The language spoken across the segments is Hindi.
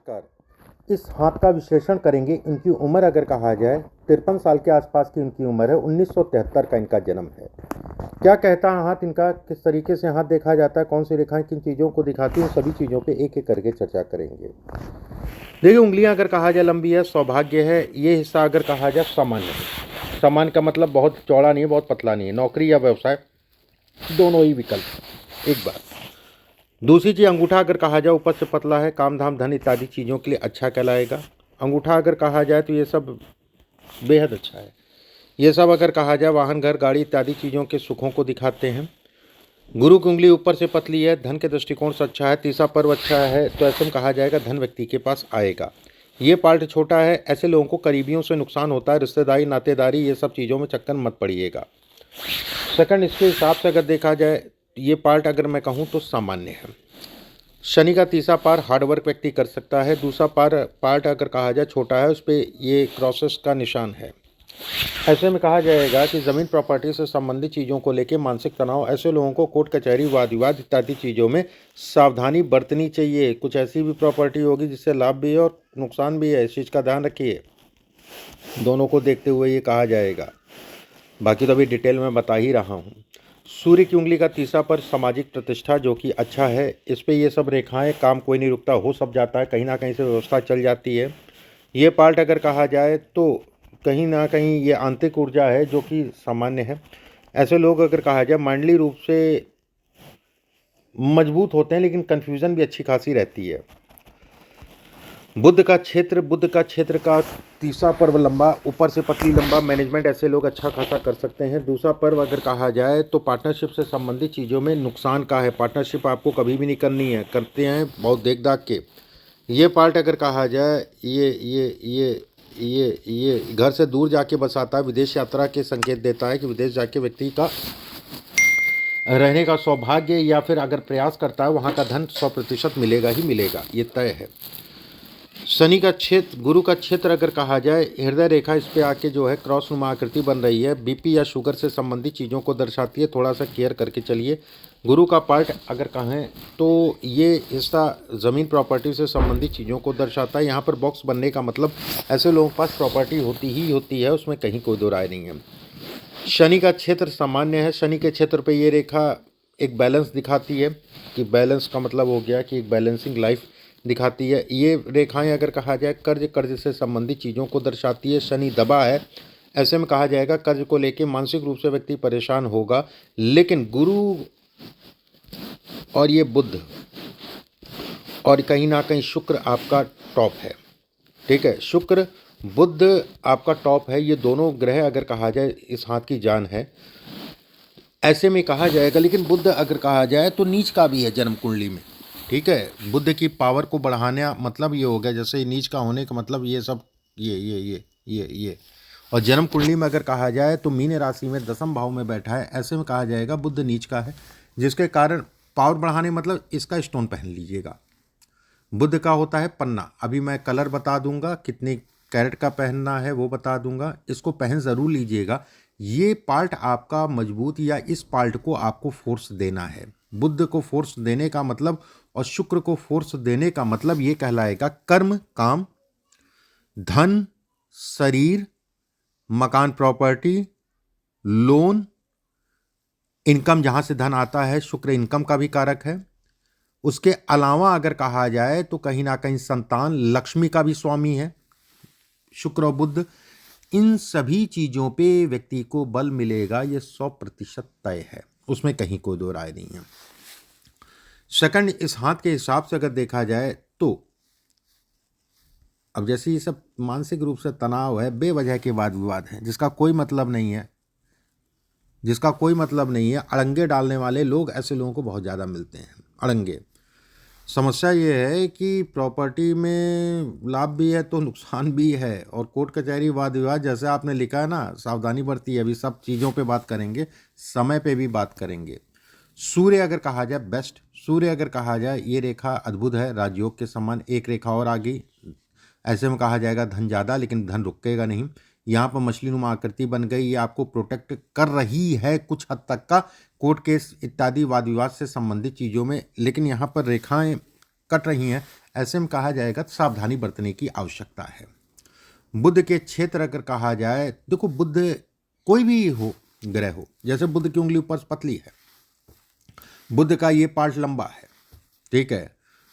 नमस्कार। इस हाथ का विश्लेषण करेंगे। इनकी उम्र अगर कहा जाए 53 साल के आसपास की इनकी उम्र है। 1973 का इनका जन्म है। क्या कहता है हाथ इनका, किस तरीके से हाथ देखा जाता है, कौन सी रेखाएं किन चीज़ों को दिखाती हैं, सभी चीज़ों पे एक एक करके चर्चा करेंगे। देखिए, उंगलियां अगर कहा जाए लंबी है, सौभाग्य है। ये हिस्सा अगर कहा जाए सामान्य है। सामान्य का मतलब बहुत चौड़ा नहीं है, बहुत पतला नहीं है। नौकरी या व्यवसाय दोनों ही विकल्प। एक बात। दूसरी चीज़, अंगूठा अगर कहा जाए ऊपर से पतला है, काम धाम धन इत्यादि चीज़ों के लिए अच्छा कहलाएगा। अंगूठा अगर कहा जाए तो ये सब बेहद अच्छा है। ये सब अगर कहा जाए वाहन घर गाड़ी इत्यादि चीज़ों के सुखों को दिखाते हैं। गुरु की उंगली ऊपर से पतली है, धन के दृष्टिकोण से अच्छा है। तीसरा पर्व अच्छा है, तो ऐसे में कहा जाएगा धन व्यक्ति के पास आएगा। ये पार्ट छोटा है, ऐसे लोगों को करीबियों से नुकसान होता है। रिश्तेदारी नातेदारी ये सब चीज़ों में चक्कर मत पड़िएगा। सेकंड, इसके हिसाब से अगर देखा जाए ये पार्ट अगर मैं कहूँ तो सामान्य है। शनि का तीसरा पार हार्डवर्क व्यक्ति कर सकता है। दूसरा पार्ट अगर कहा जाए छोटा है, उस पर ये क्रॉसेस का निशान है। ऐसे में कहा जाएगा कि ज़मीन प्रॉपर्टी से संबंधित चीज़ों को लेकर मानसिक तनाव, ऐसे लोगों को कोर्ट कचहरी वाद विवाद इत्यादि चीज़ों में सावधानी बरतनी चाहिए। कुछ ऐसी भी प्रॉपर्टी होगी जिससे लाभ भी है और नुकसान भी है, इस चीज़ का ध्यान रखिए। दोनों को देखते हुए ये कहा जाएगा। बाकी तो अभी डिटेल में बता ही रहा हूँ। सूर्य की उंगली का तीसरा पर सामाजिक प्रतिष्ठा, जो कि अच्छा है। इस पे ये सब रेखाएं, काम कोई नहीं रुकता, हो सब जाता है, कहीं ना कहीं से व्यवस्था चल जाती है। ये पार्ट अगर कहा जाए तो कहीं ना कहीं ये आंतरिक ऊर्जा है जो कि सामान्य है। ऐसे लोग अगर कहा जाए माइंडली रूप से मजबूत होते हैं, लेकिन कन्फ्यूज़न भी अच्छी खासी रहती है। बुध का क्षेत्र का तीसरा पर्व लंबा, ऊपर से पतली लंबा मैनेजमेंट, ऐसे लोग अच्छा खासा कर सकते हैं। दूसरा पर्व अगर कहा जाए तो पार्टनरशिप से संबंधित चीज़ों में नुकसान का है। पार्टनरशिप आपको कभी भी नहीं करनी है, करते हैं बहुत देख दाख के। ये पार्ट अगर कहा जाए ये घर से दूर जाके बसाता है। विदेश यात्रा के संकेत देता है कि विदेश जाके व्यक्ति का रहने का सौभाग्य, या फिर अगर प्रयास करता है वहाँ का धन 100% मिलेगा ही मिलेगा, ये तय है। शनि का क्षेत्र, गुरु का क्षेत्र अगर कहा जाए, हृदय रेखा इस पे आके जो है क्रॉस नुमा आकृति बन रही है। बीपी या शुगर से संबंधित चीज़ों को दर्शाती है, थोड़ा सा केयर करके चलिए। गुरु का पार्ट अगर कहें तो ये हिस्सा ज़मीन प्रॉपर्टी से संबंधित चीज़ों को दर्शाता है। यहाँ पर बॉक्स बनने का मतलब ऐसे लोगों के पास प्रॉपर्टी होती ही होती है, उसमें कहीं कोई दो राय नहीं है। शनि का क्षेत्र सामान्य है। शनि के क्षेत्र पे ये रेखा एक बैलेंस दिखाती है, कि बैलेंस का मतलब हो गया कि एक बैलेंसिंग लाइफ दिखाती है। ये रेखाएं अगर कहा जाए कर्ज से संबंधित चीज़ों को दर्शाती है। शनि दबा है, ऐसे में कहा जाएगा कर्ज को लेके मानसिक रूप से व्यक्ति परेशान होगा। लेकिन गुरु और ये बुध और कहीं ना कहीं शुक्र आपका टॉप है। ठीक है, शुक्र बुध आपका टॉप है। ये दोनों ग्रह अगर कहा जाए इस हाथ की जान है, ऐसे में कहा जाएगा। लेकिन बुध अगर कहा जाए तो नीच का भी है जन्म कुंडली में। ठीक है, बुध की पावर को बढ़ाने मतलब ये हो गया, जैसे नीच का होने का मतलब ये सब ये और जन्म कुंडली में अगर कहा जाए तो मीन राशि में 10वें भाव में बैठा है। ऐसे में कहा जाएगा बुध नीच का है, जिसके कारण पावर बढ़ाने मतलब इसका स्टोन पहन लीजिएगा। बुध का होता है पन्ना। अभी मैं कलर बता दूंगा, कितने कैरेट का पहनना है वो बता दूंगा, इसको पहन ज़रूर लीजिएगा। ये पार्ट आपका मजबूत, या इस पार्ट को आपको फोर्स देना है। बुध को फोर्स देने का मतलब और शुक्र को फोर्स देने का मतलब ये कहलाएगा कर्म, काम, धन, शरीर, मकान प्रॉपर्टी, लोन, इनकम, जहाँ से धन आता है। शुक्र इनकम का भी कारक है। उसके अलावा अगर कहा जाए तो कहीं ना कहीं संतान, लक्ष्मी का भी स्वामी है शुक्र और बुध। इन सभी चीज़ों पे व्यक्ति को बल मिलेगा, ये 100% तय है, उसमें कहीं कोई दो राय नहीं है। सेकंड, इस हाथ के हिसाब से अगर देखा जाए तो अब जैसे ये सब मानसिक रूप से तनाव है, बेवजह के वाद विवाद है, जिसका कोई मतलब नहीं है, अड़ंगे डालने वाले लोग ऐसे लोगों को बहुत ज़्यादा मिलते हैं, अड़ंगे। समस्या ये है कि प्रॉपर्टी में लाभ भी है तो नुकसान भी है, और कोर्ट कचहरी वाद विवाद जैसे आपने लिखा है ना, सावधानी बरती है। अभी सब चीज़ों पे बात करेंगे, समय पे भी बात करेंगे। सूर्य अगर कहा जाए बेस्ट, सूर्य अगर कहा जाए ये रेखा अद्भुत है, राजयोग के समान। एक रेखा और आ गई, ऐसे में कहा जाएगा धन ज़्यादा, लेकिन धन रुकेगा नहीं। यहाँ पर मछली नुमा आकृति बन गई, ये आपको प्रोटेक्ट कर रही है कुछ हद तक का कोर्ट केस इत्यादि वाद विवाद से संबंधित चीज़ों में। लेकिन यहाँ पर रेखाएं कट रही हैं, ऐसे में कहा जाएगा सावधानी बरतने की आवश्यकता है। बुध के क्षेत्र अगर कहा जाए, देखो बुध कोई भी हो ग्रह हो, जैसे बुध की उंगली ऊपर पतली है, बुध का ये पार्ट लंबा है, ठीक है,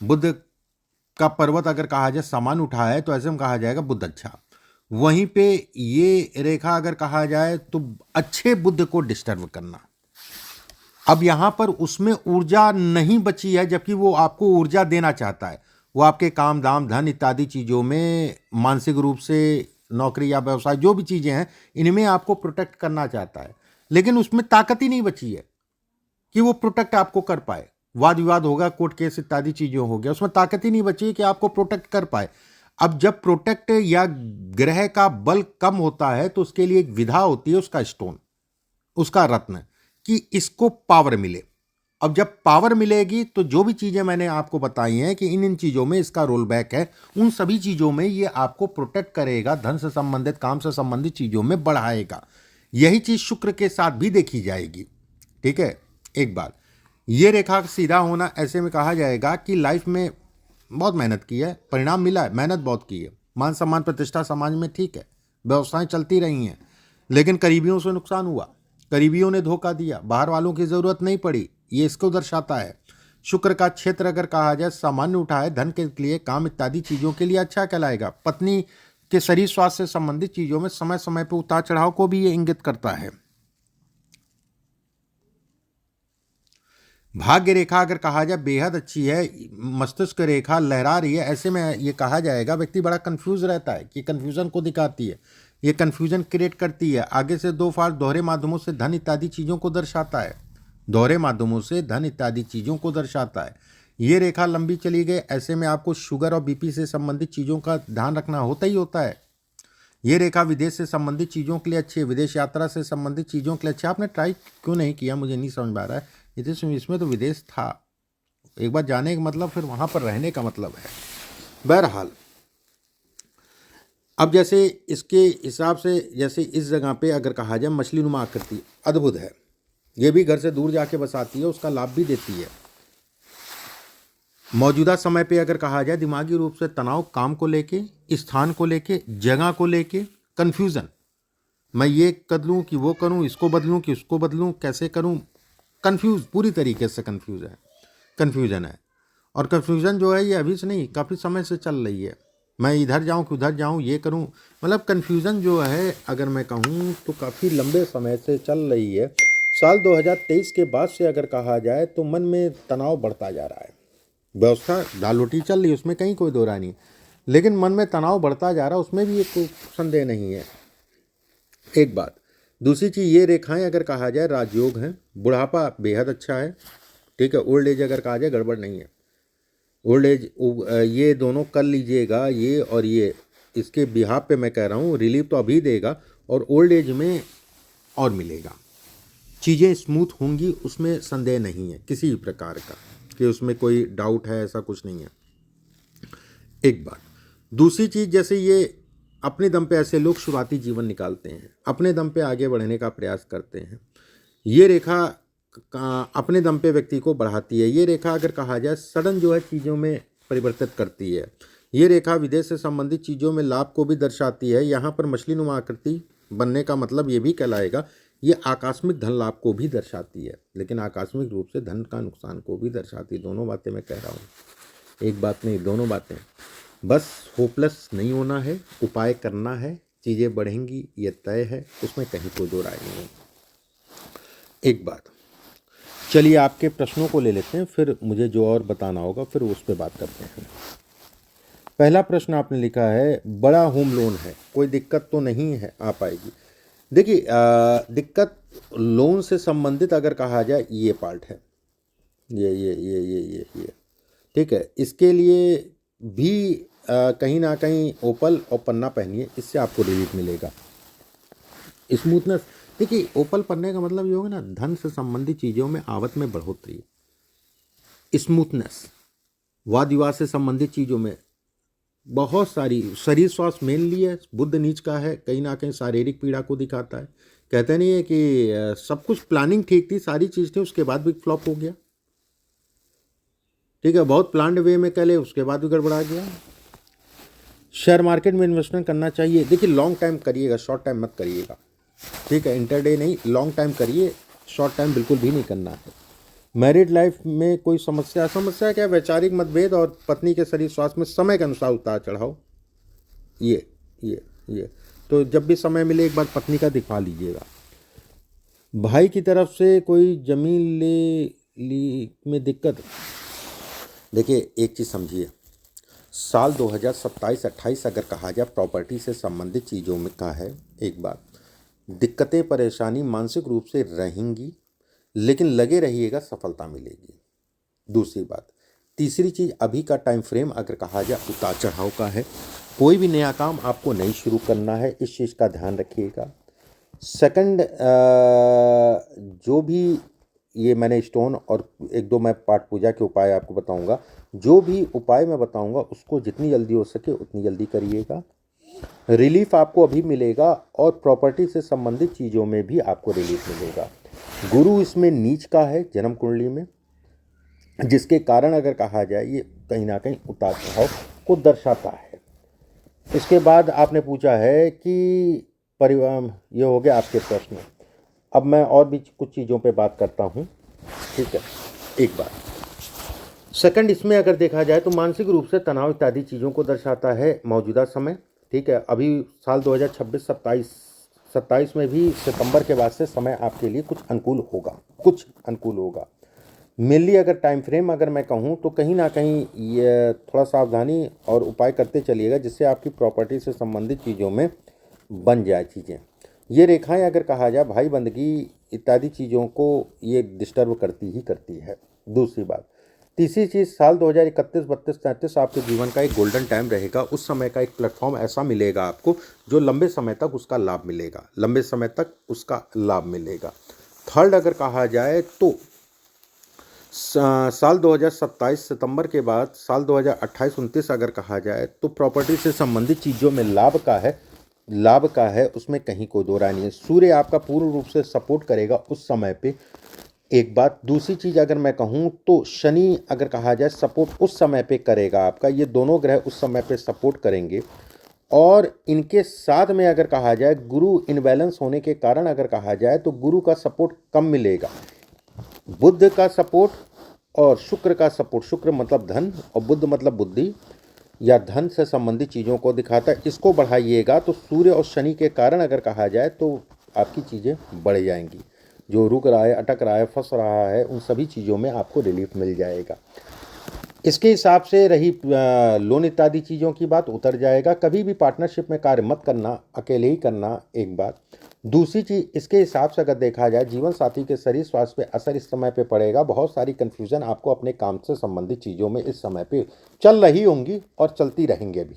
बुध का पर्वत अगर कहा जाए सामान उठा है, तो ऐसे में कहा जाएगा बुध अच्छा। वहीं पे ये रेखा अगर कहा जाए तो अच्छे बुध को डिस्टर्ब करना। अब यहां पर उसमें ऊर्जा नहीं बची है, जबकि वो आपको ऊर्जा देना चाहता है। वो आपके काम दाम धन इत्यादि चीजों में मानसिक रूप से, नौकरी या व्यवसाय जो भी चीजें हैं, इनमें आपको प्रोटेक्ट करना चाहता है, लेकिन उसमें ताकत ही नहीं बची है कि वो प्रोटेक्ट आपको कर पाए। वाद विवाद होगा, कोर्ट केस इत्यादि चीजें हो गया, उसमें ताकत ही नहीं बची है कि आपको प्रोटेक्ट कर पाए। अब जब प्रोटेक्ट या ग्रह का बल कम होता है तो उसके लिए एक विधा होती है, उसका स्टोन, उसका रत्न, कि इसको पावर मिले। अब जब पावर मिलेगी तो जो भी चीजें मैंने आपको बताई हैं कि इन चीजों में इसका रोल बैक है, उन सभी चीजों में ये आपको प्रोटेक्ट करेगा, धन से संबंधित, काम से संबंधित चीजों में बढ़ाएगा। यही चीज शुक्र के साथ भी देखी जाएगी, ठीक है। एक बात, ये रेखा सीधा होना, ऐसे में कहा जाएगा कि लाइफ में बहुत मेहनत की है, परिणाम मिला है, मेहनत बहुत की है, मान सम्मान प्रतिष्ठा समाज में ठीक है, व्यवस्थाएं चलती रही हैं, लेकिन करीबियों से नुकसान हुआ, करीबियों ने धोखा दिया, बाहर वालों की जरूरत नहीं पड़ी, ये इसको दर्शाता है। शुक्र का क्षेत्र अगर कहा जाए सामान्य उठा है, धन के लिए, काम इत्यादि चीजों के लिए अच्छा कहलाएगा। पत्नी के शरीर स्वास्थ्य से संबंधित चीजों में समय समय पर उतार चढ़ाव को भी ये इंगित करता है। भाग्य रेखा अगर कहा जाए बेहद अच्छी है, मस्तिष्क रेखा लहरा रही है, ऐसे में ये कहा जाएगा व्यक्ति बड़ा कंफ्यूज रहता है, कि कंफ्यूजन को दिखाती है, ये कंफ्यूजन क्रिएट करती है। आगे से दो फाड़ दोहरे माध्यमों से धन इत्यादि चीज़ों को दर्शाता है, दोहरे माध्यमों से धन इत्यादि चीज़ों को दर्शाता है। ये रेखा लंबी चली गई, ऐसे में आपको शुगर और बीपी से संबंधित चीज़ों का ध्यान रखना होता ही होता है। ये रेखा विदेश से संबंधित चीज़ों के लिए अच्छी है, विदेश यात्रा से संबंधित चीज़ों के लिए अच्छा। आपने ट्राई क्यों नहीं किया, मुझे नहीं समझ में आ रहा है। इसमें तो विदेश था, एक बार जाने का मतलब फिर वहाँ पर रहने का मतलब है। बहरहाल, अब जैसे इसके हिसाब से, जैसे इस जगह पे अगर कहा जाए मछली नुमा आकृति अद्भुत है, ये भी घर से दूर जाके बसाती है, उसका लाभ भी देती है। मौजूदा समय पे अगर कहा जाए दिमागी रूप से तनाव, काम को लेके, स्थान को लेके, जगह को लेके, कन्फ्यूज़न, मैं ये कर लूँ कि वो करूँ, इसको बदलूँ कि उसको बदलूँ, कैसे करूँ, कन्फ्यूज़, पूरी तरीके से कन्फ्यूज़न है। और कन्फ्यूज़न जो है ये अभी से नहीं, काफ़ी समय से चल रही है। मैं इधर जाऊँ कि उधर जाऊँ, ये करूँ, मतलब कन्फ्यूज़न जो है अगर मैं कहूँ तो काफ़ी लंबे समय से चल रही है। साल 2023 के बाद से अगर कहा जाए तो मन में तनाव बढ़ता जा रहा है। व्यवस्था दाल रोटी चल रही है, उसमें कहीं कोई दो राय नहीं, लेकिन मन में तनाव बढ़ता जा रहा है, उसमें भी कोई संदेह नहीं है। एक बात, दूसरी चीज़, ये रेखाएं अगर कहा जाए राजयोग हैं, बुढ़ापा बेहद अच्छा है, ठीक है। ओल्ड एज अगर कहा जाए गड़बड़ नहीं है, ओल्ड एज ये दोनों कर लीजिएगा, ये और ये, इसके बिहाफ पे मैं कह रहा हूँ, रिलीफ तो अभी देगा और ओल्ड एज में और मिलेगा, चीज़ें स्मूथ होंगी, उसमें संदेह नहीं है किसी भी प्रकार का कि उसमें कोई डाउट है, ऐसा कुछ नहीं है। एक बात, दूसरी चीज़, जैसे ये अपने दम पे ऐसे लोग शुरुआती जीवन निकालते हैं, अपने दम पे आगे बढ़ने का प्रयास करते हैं, ये रेखा अपने दम पे व्यक्ति को बढ़ाती है। ये रेखा अगर कहा जाए सडन जो है चीज़ों में परिवर्तित करती है। ये रेखा विदेश से संबंधित चीज़ों में लाभ को भी दर्शाती है। यहाँ पर मछली नुमा आकृति बनने का मतलब ये भी कहलाएगा, ये आकस्मिक धन लाभ को भी दर्शाती है, लेकिन आकस्मिक रूप से धन का नुकसान को भी दर्शाती है। दोनों बातें मैं कह रहा हूँ, एक बात नहीं, दोनों बातें। बस होपलेस नहीं होना है, उपाय करना है, चीज़ें बढ़ेंगी, ये तय है, उसमें कहीं कोई दो राय नहीं है। एक बात, चलिए आपके प्रश्नों को ले लेते हैं, फिर मुझे जो और बताना होगा फिर उस पर बात करते हैं। पहला प्रश्न आपने लिखा है, बड़ा होम लोन है, कोई दिक्कत तो नहीं है, आ पाएगी। देखिए, दिक्कत लोन से संबंधित अगर कहा जाए ये पार्ट है, ये ठीक है। इसके लिए भी कहीं ना कहीं ओपल और पन्ना पहनिए, इससे आपको रिलीफ मिलेगा, स्मूथनेस। देखिए, ओपल पन्ने का मतलब ये होगा ना, धन से संबंधित चीज़ों में आवक में बढ़ोतरी, स्मूथनेस, वाद विवाद से संबंधित चीज़ों में बहुत सारी, शरीर स्वास्थ्य मेनली है, बुध नीच का है, कहीं ना कहीं शारीरिक पीड़ा को दिखाता है। कहते नहीं है कि सब कुछ प्लानिंग ठीक थी, सारी चीज़ थी, उसके बाद भी फ्लॉप हो गया, ठीक है, बहुत प्लान्ड वे में कर ले, उसके बाद भी गड़बड़ा गया। शेयर मार्केट में इन्वेस्टमेंट करना चाहिए। देखिए लॉन्ग टाइम करिएगा, शॉर्ट टाइम मत करिएगा, ठीक है। इंटरडे नहीं, लॉन्ग टाइम करिए, शॉर्ट टाइम बिल्कुल भी नहीं करना है। मैरिड लाइफ में कोई समस्या क्या, वैचारिक मतभेद और पत्नी के शरीर स्वास्थ्य में समय के अनुसार उतार चढ़ाव, ये तो जब भी समय मिले एक बार पत्नी का दिखा लीजिएगा। भाई की तरफ से कोई जमीन ले ली में दिक्कत। देखिए एक चीज़ समझिए, साल 2027-28 अगर कहा जाए प्रॉपर्टी से संबंधित चीज़ों में का है, एक बात दिक्कतें परेशानी मानसिक रूप से रहेंगी, लेकिन लगे रहिएगा सफलता मिलेगी। दूसरी बात, तीसरी चीज़ अभी का टाइम फ्रेम अगर कहा जाए उतार चढ़ाव का है। कोई भी नया काम आपको नहीं शुरू करना है, इस चीज़ का ध्यान रखिएगा। सेकंड, जो भी ये मैंने स्टोन और एक दो मैं पाठ पूजा के उपाय आपको बताऊंगा, जो भी उपाय मैं बताऊंगा उसको जितनी जल्दी हो सके उतनी जल्दी करिएगा। रिलीफ आपको अभी मिलेगा और प्रॉपर्टी से संबंधित चीज़ों में भी आपको रिलीफ मिलेगा। गुरु इसमें नीच का है जन्म कुंडली में, जिसके कारण अगर कहा जाए ये कहीं ना कहीं उतार चढ़ाव को दर्शाता है। इसके बाद आपने पूछा है कि परिवार, ये हो गया आपके प्रश्न। अब मैं और भी कुछ चीज़ों पे बात करता हूँ, ठीक है। एक बात सेकंड, इसमें अगर देखा जाए तो मानसिक रूप से तनाव इत्यादि चीज़ों को दर्शाता है मौजूदा समय, ठीक है। अभी साल 2026-27 में भी सितंबर के बाद से समय आपके लिए कुछ अनुकूल होगा। मेनली अगर टाइम फ्रेम अगर मैं कहूँ तो कहीं ना कहीं ये थोड़ा सावधानी और उपाय करते चलिएगा, जिससे आपकी प्रॉपर्टी से संबंधित चीज़ों में बन जाए चीज़ें। ये रेखाएं अगर कहा जाए भाई बंदगी इत्यादि चीज़ों को ये डिस्टर्ब करती है। दूसरी बात, तीसरी चीज़, साल 2031, 32, 33 आपके जीवन का एक गोल्डन टाइम रहेगा। उस समय का एक प्लेटफॉर्म ऐसा मिलेगा आपको जो लंबे समय तक उसका लाभ मिलेगा। थर्ड अगर कहा जाए तो साल 2027 सितंबर के बाद साल 2028-29 अगर कहा जाए तो प्रॉपर्टी से संबंधित चीज़ों में लाभ का है, उसमें कहीं कोई दो राय नहीं है। सूर्य आपका पूर्ण रूप से सपोर्ट करेगा उस समय पे, एक बात। दूसरी चीज़ अगर मैं कहूँ तो शनि अगर कहा जाए सपोर्ट उस समय पे करेगा आपका, ये दोनों ग्रह उस समय पे सपोर्ट करेंगे। और इनके साथ में अगर कहा जाए गुरु इनबैलेंस होने के कारण अगर कहा जाए तो गुरु का सपोर्ट कम मिलेगा। बुध का सपोर्ट और शुक्र का सपोर्ट, शुक्र मतलब धन और बुध मतलब बुद्धि या धन से संबंधित चीज़ों को दिखाता है, इसको बढ़ाइएगा तो सूर्य और शनि के कारण अगर कहा जाए तो आपकी चीज़ें बढ़ जाएंगी। जो रुक रहा है, अटक रहा है, फंस रहा है, उन सभी चीज़ों में आपको रिलीफ मिल जाएगा। इसके हिसाब से रही लोन इत्यादि चीज़ों की बात, उतर जाएगा। कभी भी पार्टनरशिप में कार्य मत करना, अकेले ही करना, एक बात। दूसरी चीज़, इसके हिसाब से अगर देखा जाए जीवन साथी के शरीर स्वास्थ्य पे असर इस समय पे पड़ेगा। बहुत सारी कन्फ्यूज़न आपको अपने काम से संबंधित चीज़ों में इस समय पे चल रही होंगी और चलती रहेंगे भी,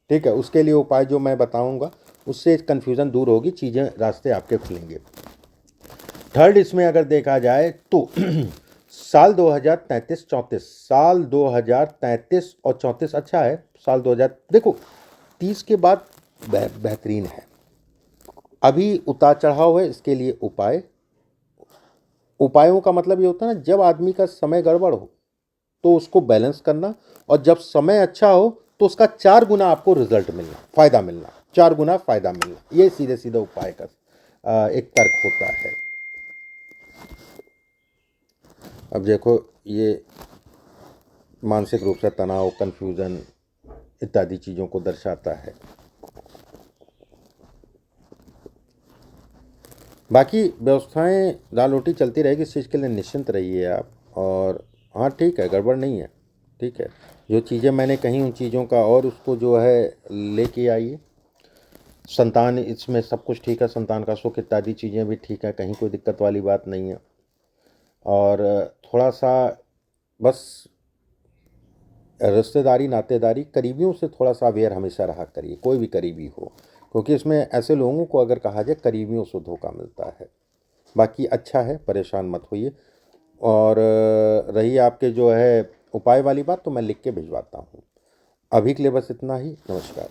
ठीक है। उसके लिए उपाय जो मैं बताऊँगा उससे कन्फ्यूज़न दूर होगी, चीज़ें रास्ते आपके खुलेंगे। थर्ड, इसमें अगर देखा जाए तो साल 2033-34, साल 2033 और 34 अच्छा है। साल 2000 देखो 30 के बाद बेहतरीन है। अभी उतार चढ़ाव है, इसके लिए उपायों का मतलब ये होता है ना, जब आदमी का समय गड़बड़ हो तो उसको बैलेंस करना, और जब समय अच्छा हो तो उसका 4 गुना आपको रिजल्ट मिलना, फायदा मिलना, 4 गुना फायदा मिलना। ये सीधे उपाय का एक तर्क होता है। अब देखो ये मानसिक रूप से तनाव, कन्फ्यूज़न इत्यादि चीज़ों को दर्शाता है। बाकी व्यवस्थाएं दाल रोटी चलती रहेगी, इस चीज़ के लिए निश्चिंत रहिए आप। और हाँ ठीक है, गड़बड़ नहीं है, ठीक है। जो चीज़ें मैंने कही उन चीज़ों का और उसको जो है लेके आइए। संतान, इसमें सब कुछ ठीक है, संतान का सुख इत्यादि चीज़ें भी ठीक है, कहीं कोई दिक्कत वाली बात नहीं है। और थोड़ा सा बस रिश्तेदारी नातेदारी करीबियों से थोड़ा सा अवेयर हमेशा रहा करिए, कोई भी करीबी हो, क्योंकि इसमें ऐसे लोगों को अगर कहा जाए करीबियों से धोखा मिलता है। बाकी अच्छा है, परेशान मत होइए। और रही आपके जो है उपाय वाली बात, तो मैं लिख के भिजवाता हूँ। अभी के लिए बस इतना ही। नमस्कार।